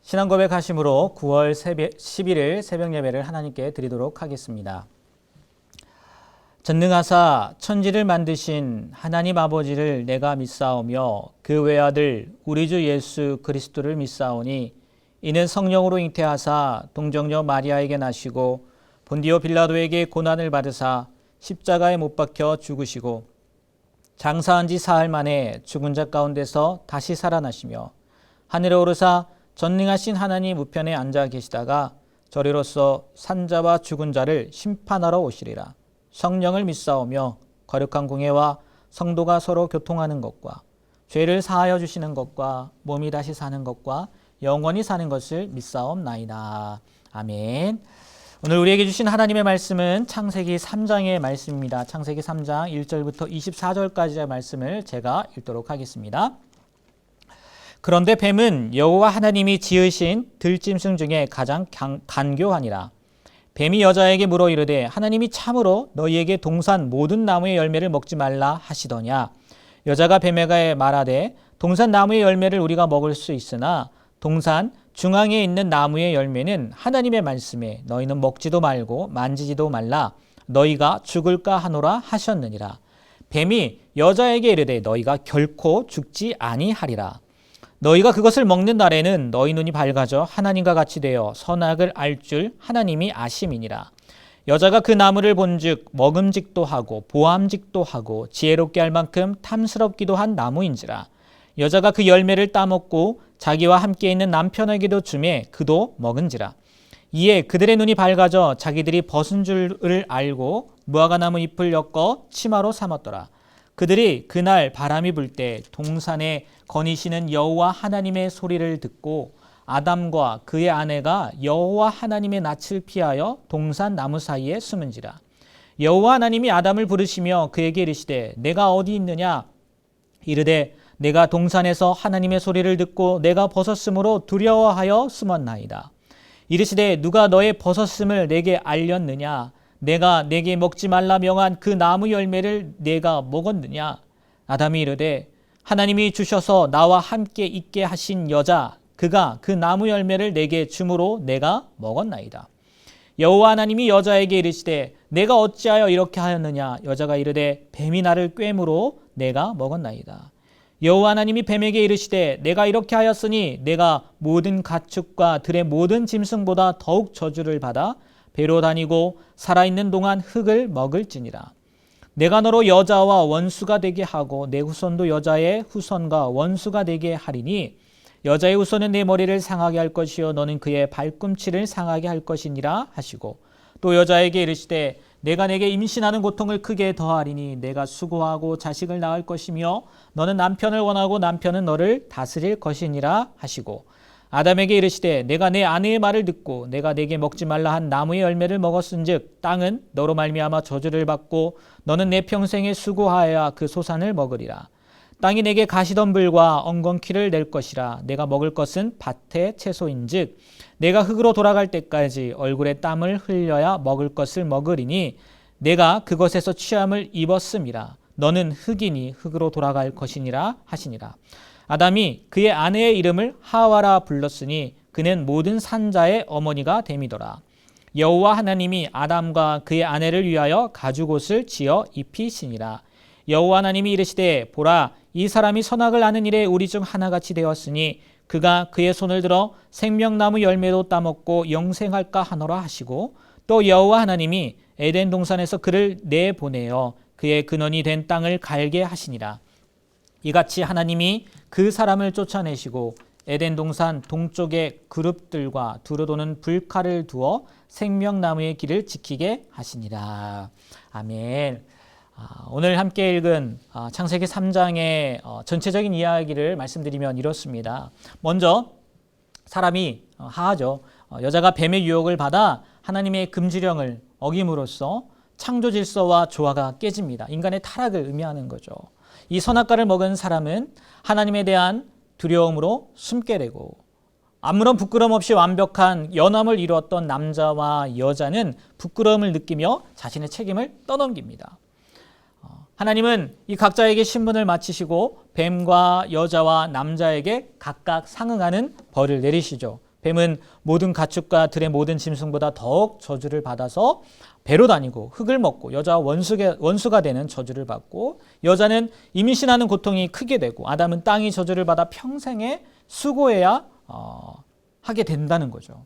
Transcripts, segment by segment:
신앙 고백하심으로 9월 11일 새벽 예배를 하나님께 드리도록 하겠습니다. 전능하사 천지를 만드신 하나님 아버지를 내가 믿사오며 그 외아들 우리 주 예수 그리스도를 믿사오니 이는 성령으로 잉태하사 동정녀 마리아에게 나시고 본디오 빌라도에게 고난을 받으사 십자가에 못 박혀 죽으시고 장사한 지 사흘 만에 죽은 자 가운데서 다시 살아나시며 하늘에 오르사 전능하신 하나님 우편에 앉아 계시다가 저리로서 산자와 죽은 자를 심판하러 오시리라. 성령을 믿사오며 거룩한 공예와 성도가 서로 교통하는 것과 죄를 사하여 주시는 것과 몸이 다시 사는 것과 영원히 사는 것을 믿사옵나이다. 아멘. 오늘 우리에게 주신 하나님의 말씀은 창세기 3장의 말씀입니다. 창세기 3장 1절부터 24절까지의 말씀을 제가 읽도록 하겠습니다. 그런데 뱀은 여호와 하나님이 지으신 들짐승 중에 가장 간교하니라. 뱀이 여자에게 물어 이르되 하나님이 참으로 너희에게 동산 모든 나무의 열매를 먹지 말라 하시더냐. 여자가 뱀에게 말하되 동산 나무의 열매를 우리가 먹을 수 있으나 동산 중앙에 있는 나무의 열매는 하나님의 말씀에 너희는 먹지도 말고 만지지도 말라 너희가 죽을까 하노라 하셨느니라. 뱀이 여자에게 이르되 너희가 결코 죽지 아니하리라. 너희가 그것을 먹는 날에는 너희 눈이 밝아져 하나님과 같이 되어 선악을 알 줄 하나님이 아심이니라. 여자가 그 나무를 본즉 먹음직도 하고 보암직도 하고 지혜롭게 할 만큼 탐스럽기도 한 나무인지라. 여자가 그 열매를 따먹고 자기와 함께 있는 남편에게도 주매 그도 먹은지라. 이에 그들의 눈이 밝아져 자기들이 벗은 줄을 알고 무화과나무 잎을 엮어 치마로 삼았더라. 그들이 그날 바람이 불 때 동산에 거니시는 여호와 하나님의 소리를 듣고 아담과 그의 아내가 여호와 하나님의 낯을 피하여 동산 나무 사이에 숨은지라. 여호와 하나님이 아담을 부르시며 그에게 이르시되 내가 어디 있느냐. 이르되 내가 동산에서 하나님의 소리를 듣고 내가 벗었으므로 두려워하여 숨었나이다. 이르시되 누가 너의 벗었음을 내게 알렸느냐. 내가 내게 먹지 말라 명한 그 나무 열매를 내가 먹었느냐. 아담이 이르되 하나님이 주셔서 나와 함께 있게 하신 여자 그가 그 나무 열매를 내게 주므로 내가 먹었나이다. 여호와 하나님이 여자에게 이르시되 내가 어찌하여 이렇게 하였느냐. 여자가 이르되 뱀이 나를 꿰므로 내가 먹었나이다. 여호와 하나님이 뱀에게 이르시되 내가 이렇게 하였으니 내가 모든 가축과 들의 모든 짐승보다 더욱 저주를 받아 배로 다니고 살아있는 동안 흙을 먹을지니라. 내가 너로 여자와 원수가 되게 하고 내 후손도 여자의 후손과 원수가 되게 하리니 여자의 후손은 내 머리를 상하게 할 것이요 너는 그의 발꿈치를 상하게 할 것이니라 하시고 또 여자에게 이르시되 내가 내게 임신하는 고통을 크게 더하리니 내가 수고하고 자식을 낳을 것이며 너는 남편을 원하고 남편은 너를 다스릴 것이니라 하시고 아담에게 이르시되 내가 내 아내의 말을 듣고 내가 내게 먹지 말라 한 나무의 열매를 먹었은즉 땅은 너로 말미암아 저주를 받고 너는 내 평생에 수고하여야 그 소산을 먹으리라. 땅이 내게 가시덤불과 엉겅퀴를 낼 것이라. 내가 먹을 것은 밭의 채소인즉 내가 흙으로 돌아갈 때까지 얼굴에 땀을 흘려야 먹을 것을 먹으리니 내가 그것에서 취함을 입었음이라. 너는 흙이니 흙으로 돌아갈 것이니라 하시니라. 아담이 그의 아내의 이름을 하와라 불렀으니 그는 모든 산자의 어머니가 됨이더라. 여호와 하나님이 아담과 그의 아내를 위하여 가죽옷을 지어 입히시니라. 여호와 하나님이 이르시되 보라 이 사람이 선악을 아는 일에 우리 중 하나같이 되었으니 그가 그의 손을 들어 생명나무 열매도 따먹고 영생할까 하노라 하시고 또 여호와 하나님이 에덴 동산에서 그를 내보내어 그의 근원이 된 땅을 갈게 하시니라. 이같이 하나님이 그 사람을 쫓아내시고 에덴 동산 동쪽에 그룹들과 두루 도는 불칼을 두어 생명나무의 길을 지키게 하시니라. 아멘. 오늘 함께 읽은 창세기 3장의 전체적인 이야기를 말씀드리면 이렇습니다. 먼저 사람이 하하죠. 여자가 뱀의 유혹을 받아 하나님의 금지령을 어김으로써 창조 질서와 조화가 깨집니다. 인간의 타락을 의미하는 거죠. 이 선악과를 먹은 사람은 하나님에 대한 두려움으로 숨게 되고 아무런 부끄럼 없이 완벽한 연함을 이루었던 남자와 여자는 부끄러움을 느끼며 자신의 책임을 떠넘깁니다. 하나님은 이 각자에게 신분을 마치시고 뱀과 여자와 남자에게 각각 상응하는 벌을 내리시죠. 뱀은 모든 가축과 들의 모든 짐승보다 더욱 저주를 받아서 배로 다니고 흙을 먹고 여자와 원수가 되는 저주를 받고 여자는 임신하는 고통이 크게 되고 아담은 땅이 저주를 받아 평생에 수고해야 하게 된다는 거죠.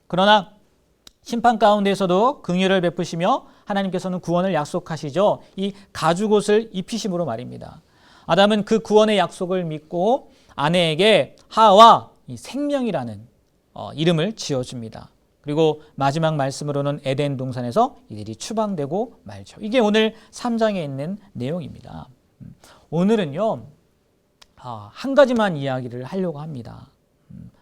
그러나 심판 가운데에서도 긍휼을 베푸시며 하나님께서는 구원을 약속하시죠. 이 가죽옷을 입히심으로 말입니다. 아담은 그 구원의 약속을 믿고 아내에게 하와 이 생명이라는 이름을 지어줍니다. 그리고 마지막 말씀으로는 에덴 동산에서 이들이 추방되고 말죠. 이게 오늘 3장에 있는 내용입니다. 오늘은요, 한 가지만 이야기를 하려고 합니다.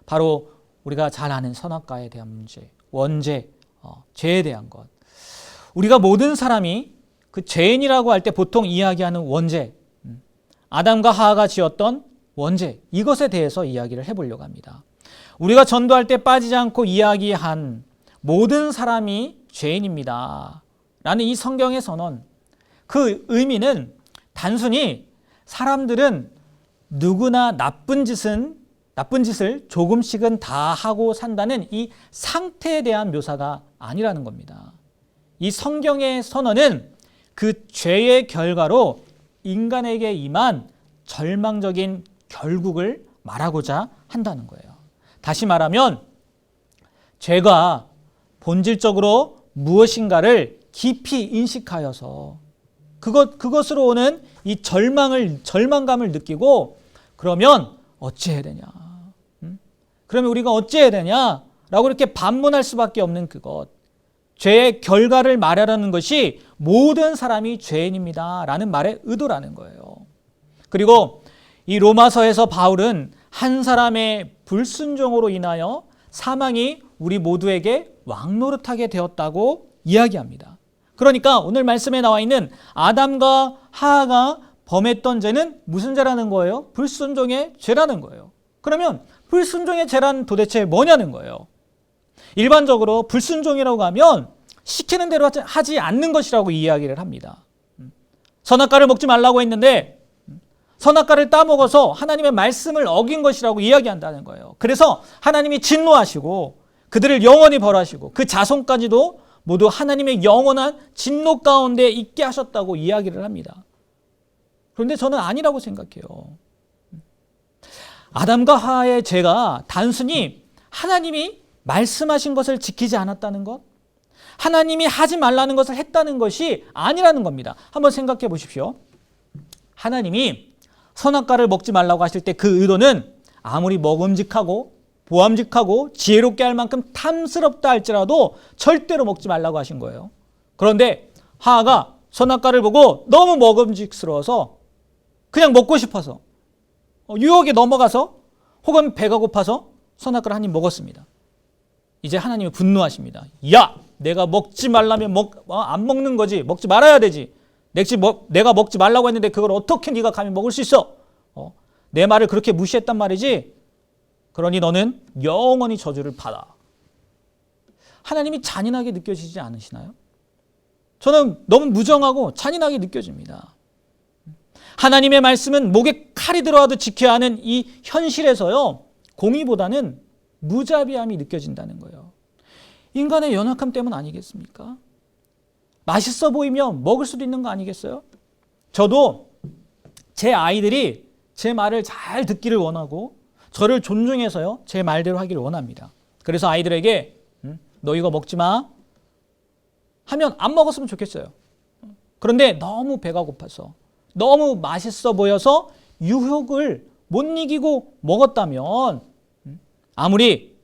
바로 우리가 잘 아는 선악과에 대한 문제, 원죄, 죄에 대한 것. 우리가 모든 사람이 그 죄인이라고 할 때 보통 이야기하는 원죄, 아담과 하하가 지었던 원죄, 이것에 대해서 이야기를 해보려고 합니다. 우리가 전도할 때 빠지지 않고 이야기한 모든 사람이 죄인입니다 라는 이 성경의 선언, 그 의미는 단순히 사람들은 누구나 나쁜 짓을 조금씩은 다 하고 산다는 이 상태에 대한 묘사가 아니라는 겁니다. 이 성경의 선언은 그 죄의 결과로 인간에게 임한 절망적인 결국을 말하고자 한다는 거예요. 다시 말하면 죄가 본질적으로 무엇인가를 깊이 인식하여서 그것으로 오는 이 절망감을 느끼고 그러면 어찌해야 되냐? 그러면 우리가 어찌해야 되냐? 라고 이렇게 반문할 수밖에 없는 그것. 죄의 결과를 말하라는 것이 모든 사람이 죄인입니다 라는 말의 의도라는 거예요. 그리고 이 로마서에서 바울은 한 사람의 불순종으로 인하여 사망이 우리 모두에게 왕노릇하게 되었다고 이야기합니다. 그러니까 오늘 말씀에 나와 있는 아담과 하하가 범했던 죄는 무슨 죄라는 거예요? 불순종의 죄라는 거예요. 그러면 불순종의 죄란 도대체 뭐냐는 거예요. 일반적으로 불순종이라고 하면 시키는 대로 하지 않는 것이라고 이야기를 합니다. 선악과를 먹지 말라고 했는데 선악과를 따먹어서 하나님의 말씀을 어긴 것이라고 이야기한다는 거예요. 그래서 하나님이 진노하시고 그들을 영원히 벌하시고 그 자손까지도 모두 하나님의 영원한 진노 가운데 있게 하셨다고 이야기를 합니다. 그런데 저는 아니라고 생각해요. 아담과 하와의 죄가 단순히 하나님이 말씀하신 것을 지키지 않았다는 것, 하나님이 하지 말라는 것을 했다는 것이 아니라는 겁니다. 한번 생각해 보십시오. 하나님이 선악과를 먹지 말라고 하실 때 그 의도는 아무리 먹음직하고 보암직하고 지혜롭게 할 만큼 탐스럽다 할지라도 절대로 먹지 말라고 하신 거예요. 그런데 하하가 선악과를 보고 너무 먹음직스러워서 그냥 먹고 싶어서 유혹에 넘어가서 혹은 배가 고파서 선악과를 한 입 먹었습니다. 이제 하나님이 분노하십니다. 야! 내가 먹지 말라면 안 먹는 거지. 먹지 말아야 되지. 내가 먹지 말라고 했는데 그걸 어떻게 네가 감히 먹을 수 있어? 내 말을 그렇게 무시했단 말이지. 그러니 너는 영원히 저주를 받아. 하나님이 잔인하게 느껴지지 않으시나요? 저는 너무 무정하고 잔인하게 느껴집니다. 하나님의 말씀은 목에 칼이 들어와도 지켜야 하는 이 현실에서요, 공의보다는 무자비함이 느껴진다는 거예요. 인간의 연약함 때문 아니겠습니까? 맛있어 보이면 먹을 수도 있는 거 아니겠어요? 저도 제 아이들이 제 말을 잘 듣기를 원하고 저를 존중해서요, 제 말대로 하기를 원합니다. 그래서 아이들에게 너 이거 먹지 마 하면 안 먹었으면 좋겠어요. 그런데 너무 배가 고파서 너무 맛있어 보여서 유혹을 못 이기고 먹었다면 아무리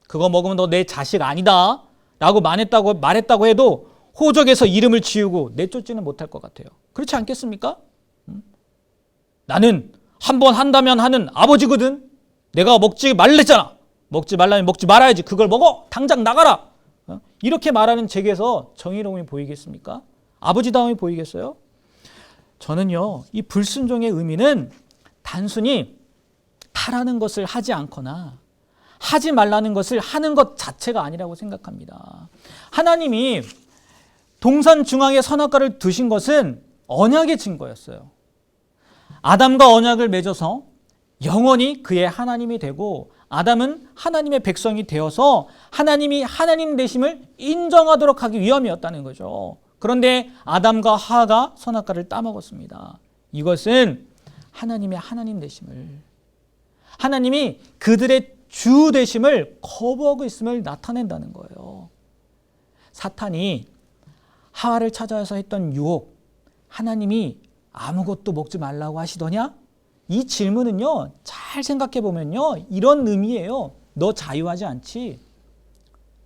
그거 먹으면 너 내 자식 아니다 라고 말했다고 해도 호적에서 이름을 지우고 내쫓지는 못할 것 같아요. 그렇지 않겠습니까? 나는 한 번 한다면 하는 아버지거든. 내가 먹지 말랬잖아. 먹지 말라면 먹지 말아야지. 그걸 먹어. 당장 나가라. 이렇게 말하는 제게서 정의로움이 보이겠습니까? 아버지다움이 보이겠어요? 저는요, 이 불순종의 의미는 단순히 하라는 것을 하지 않거나 하지 말라는 것을 하는 것 자체가 아니라고 생각합니다. 하나님이 동산 중앙에 선악과를 두신 것은 언약의 증거였어요. 아담과 언약을 맺어서 영원히 그의 하나님이 되고 아담은 하나님의 백성이 되어서 하나님이 하나님 되심을 인정하도록 하기 위함이었다는 거죠. 그런데 아담과 하와가 선악과를 따먹었습니다. 이것은 하나님의 하나님 되심을, 하나님이 그들의 주 되심을 거부하고 있음을 나타낸다는 거예요. 사탄이 하와를 찾아와서 했던 유혹, 하나님이 아무것도 먹지 말라고 하시더냐? 이 질문은요, 잘 생각해 보면요, 이런 의미예요. 너 자유하지 않지?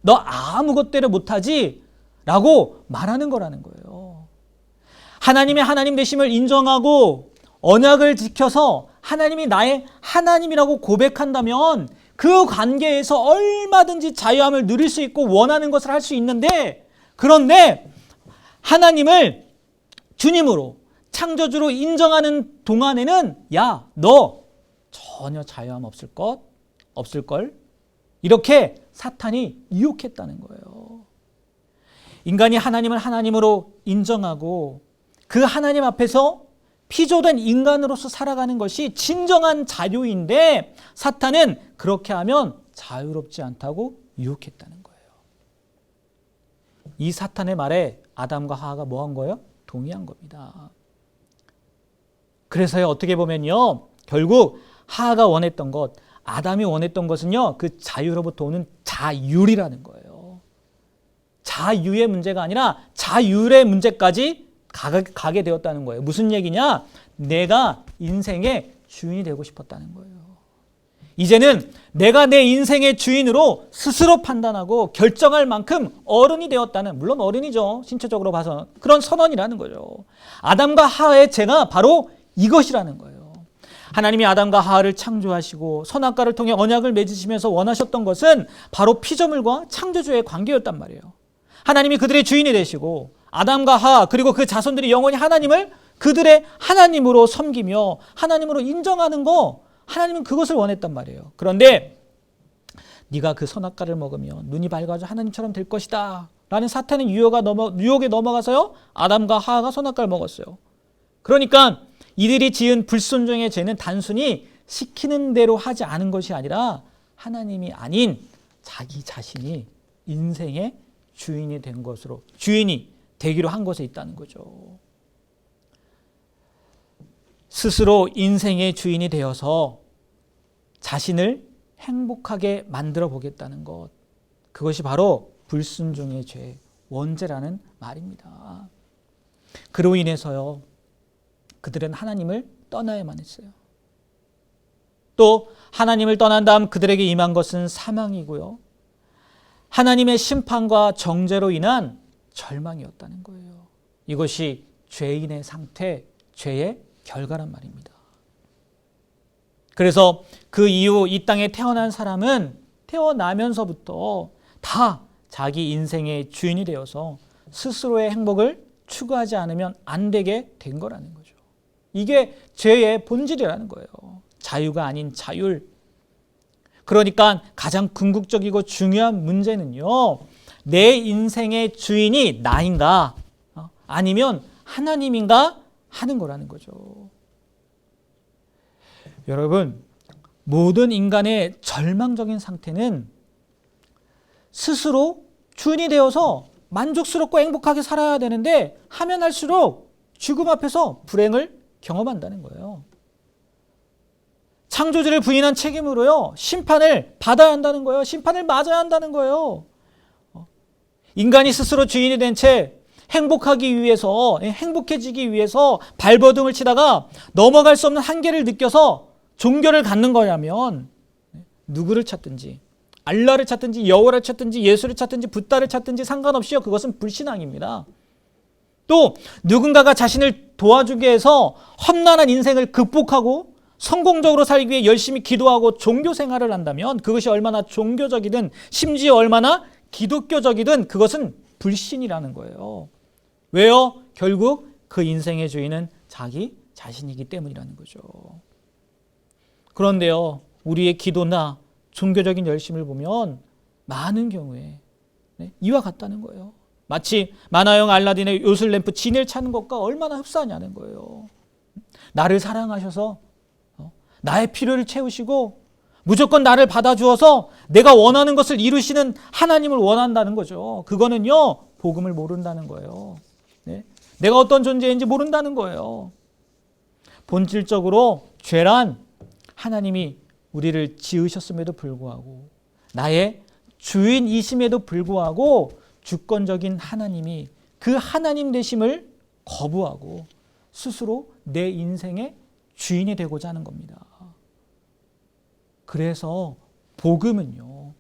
너 아무것대로 못하지? 라고 말하는 거라는 거예요. 하나님의 하나님 되심을 인정하고 언약을 지켜서 하나님이 나의 하나님이라고 고백한다면 그 관계에서 얼마든지 자유함을 누릴 수 있고 원하는 것을 할 수 있는데, 그런데 하나님을 주님으로 창조주로 인정하는 동안에는 야, 너 전혀 자유함 없을걸? 이렇게 사탄이 유혹했다는 거예요. 인간이 하나님을 하나님으로 인정하고 그 하나님 앞에서 피조된 인간으로서 살아가는 것이 진정한 자유인데, 사탄은 그렇게 하면 자유롭지 않다고 유혹했다는 거예요. 이 사탄의 말에 아담과 하와가 뭐 한 거예요? 동의한 겁니다. 그래서요, 어떻게 보면요, 결국 하와가 원했던 것, 아담이 원했던 것은요, 그 자유로부터 오는 자율이라는 거예요. 자유의 문제가 아니라 자율의 문제까지 가게 되었다는 거예요. 무슨 얘기냐? 내가 인생의 주인이 되고 싶었다는 거예요. 이제는 내가 내 인생의 주인으로 스스로 판단하고 결정할 만큼 어른이 되었다는, 물론 어른이죠, 신체적으로 봐서, 그런 선언이라는 거죠. 아담과 하와의 죄가 바로 이것이라는 거예요. 하나님이 아담과 하와를 창조하시고 선악과를 통해 언약을 맺으시면서 원하셨던 것은 바로 피조물과 창조주의 관계였단 말이에요. 하나님이 그들의 주인이 되시고 아담과 하와 그리고 그 자손들이 영원히 하나님을 그들의 하나님으로 섬기며 하나님으로 인정하는 거, 하나님은 그것을 원했단 말이에요. 그런데 네가 그 선악과를 먹으면 눈이 밝아져 하나님처럼 될 것이다 라는 사탄의 유혹에 넘어가서요, 아담과 하와가 선악과를 먹었어요. 그러니까 이들이 지은 불순종의 죄는 단순히 시키는 대로 하지 않은 것이 아니라 하나님이 아닌 자기 자신이 인생의 주인이 된 것으로, 주인이 되기로 한 것에 있다는 거죠. 스스로 인생의 주인이 되어서 자신을 행복하게 만들어 보겠다는 것, 그것이 바로 불순종의 죄, 원죄라는 말입니다. 그로 인해서요, 그들은 하나님을 떠나야만 했어요. 또 하나님을 떠난 다음 그들에게 임한 것은 사망이고요, 하나님의 심판과 정죄로 인한 절망이었다는 거예요. 이것이 죄인의 상태, 죄의 결과란 말입니다. 그래서 그 이후 이 땅에 태어난 사람은 태어나면서부터 다 자기 인생의 주인이 되어서 스스로의 행복을 추구하지 않으면 안 되게 된 거라는 거죠. 이게 죄의 본질이라는 거예요. 자유가 아닌 자율. 그러니까 가장 궁극적이고 중요한 문제는요, 내 인생의 주인이 나인가 아니면 하나님인가 하는 거라는 거죠. 여러분, 모든 인간의 절망적인 상태는 스스로 주인이 되어서 만족스럽고 행복하게 살아야 되는데 하면 할수록 죽음 앞에서 불행을 경험한다는 거예요. 창조주를 부인한 책임으로요, 심판을 받아야 한다는 거예요. 심판을 맞아야 한다는 거예요. 인간이 스스로 주인이 된 채 행복하기 위해서, 행복해지기 위해서 발버둥을 치다가 넘어갈 수 없는 한계를 느껴서 종교를 갖는 거라면 누구를 찾든지, 알라를 찾든지 여호와를 찾든지 예수를 찾든지 붓다를 찾든지 상관없이요, 그것은 불신앙입니다. 또 누군가가 자신을 도와주기 위해서 험난한 인생을 극복하고 성공적으로 살기 위해 열심히 기도하고 종교 생활을 한다면 그것이 얼마나 종교적이든 심지어 얼마나 기독교적이든 그것은 불신이라는 거예요. 왜요? 결국 그 인생의 주인은 자기 자신이기 때문이라는 거죠. 그런데요, 우리의 기도나 종교적인 열심을 보면 많은 경우에 이와 같다는 거예요. 마치 만화영 알라딘의 요술램프 진을 찾는 것과 얼마나 흡사하냐는 거예요. 나를 사랑하셔서 나의 필요를 채우시고 무조건 나를 받아주어서 내가 원하는 것을 이루시는 하나님을 원한다는 거죠. 그거는요, 복음을 모른다는 거예요. 네? 내가 어떤 존재인지 모른다는 거예요. 본질적으로 죄란 하나님이 우리를 지으셨음에도 불구하고, 나의 주인이심에도 불구하고 주권적인 하나님이 그 하나님 되심을 거부하고 스스로 내 인생의 주인이 되고자 하는 겁니다. 그래서 복음은요,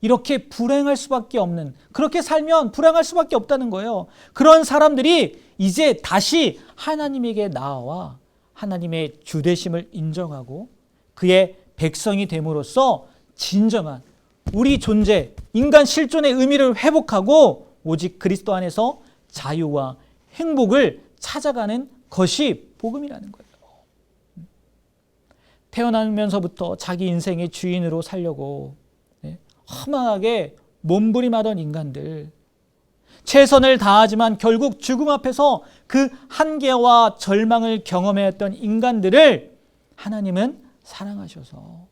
이렇게 불행할 수밖에 없는, 그렇게 살면 불행할 수밖에 없다는 거예요. 그런 사람들이 이제 다시 하나님에게 나아와 하나님의 주되심을 인정하고 그의 백성이 됨으로써 진정한 우리 존재, 인간 실존의 의미를 회복하고 오직 그리스도 안에서 자유와 행복을 찾아가는 것이 복음이라는 거예요. 태어나면서부터 자기 인생의 주인으로 살려고 험하게 몸부림하던 인간들, 최선을 다하지만 결국 죽음 앞에서 그 한계와 절망을 경험했던 인간들을 하나님은 사랑하셔서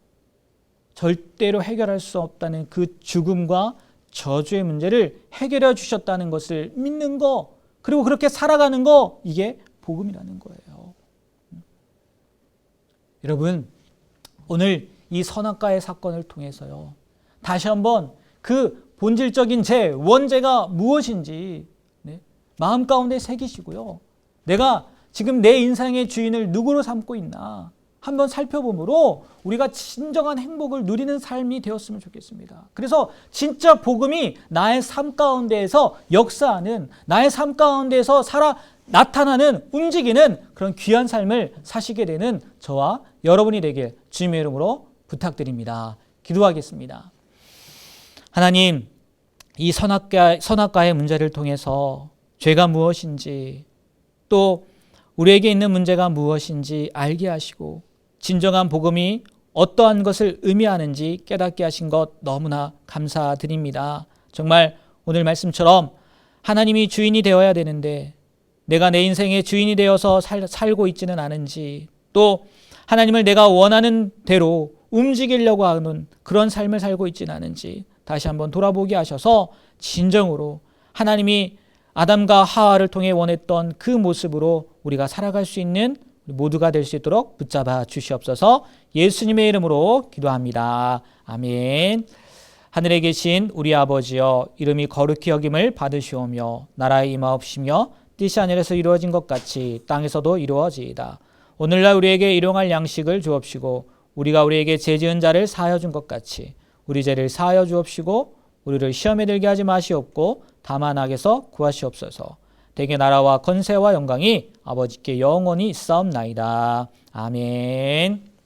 절대로 해결할 수 없다는 그 죽음과 저주의 문제를 해결해 주셨다는 것을 믿는 거, 그리고 그렇게 살아가는 거, 이게 복음이라는 거예요. 여러분, 오늘 이 선악과의 사건을 통해서요, 다시 한번 그 본질적인 제 원죄가 무엇인지 마음 가운데 새기시고요, 내가 지금 내 인생의 주인을 누구로 삼고 있나 한번 살펴보므로 우리가 진정한 행복을 누리는 삶이 되었으면 좋겠습니다. 그래서 진짜 복음이 나의 삶 가운데에서 역사하는, 나의 삶 가운데에서 나타나는, 움직이는 그런 귀한 삶을 사시게 되는 저와 여러분이 되길 주님의 이름으로 부탁드립니다. 기도하겠습니다. 하나님, 이 선악과의 문제를 통해서 죄가 무엇인지, 또 우리에게 있는 문제가 무엇인지 알게 하시고 진정한 복음이 어떠한 것을 의미하는지 깨닫게 하신 것 너무나 감사드립니다. 정말 오늘 말씀처럼 하나님이 주인이 되어야 되는데 내가 내 인생의 주인이 되어서 살고 있지는 않은지, 또 하나님을 내가 원하는 대로 움직이려고 하는 그런 삶을 살고 있지는 않은지 다시 한번 돌아보게 하셔서 진정으로 하나님이 아담과 하와를 통해 원했던 그 모습으로 우리가 살아갈 수 있는 모두가 될 수 있도록 붙잡아 주시옵소서. 예수님의 이름으로 기도합니다. 아멘. 하늘에 계신 우리 아버지여, 이름이 거룩히 여김을 받으시오며 나라의 임하옵시며 뜻이 하늘에서 이루어진 것 같이 땅에서도 이루어지이다. 오늘날 우리에게 일용할 양식을 주옵시고 우리가 우리에게 죄지은 자를 사하여 준 것 같이 우리 죄를 사하여 주옵시고 우리를 시험에 들게 하지 마시옵고 다만 악에서 구하시옵소서. 대개 나라와 권세와 영광이 아버지께 영원히 있사옵나이다. 아멘.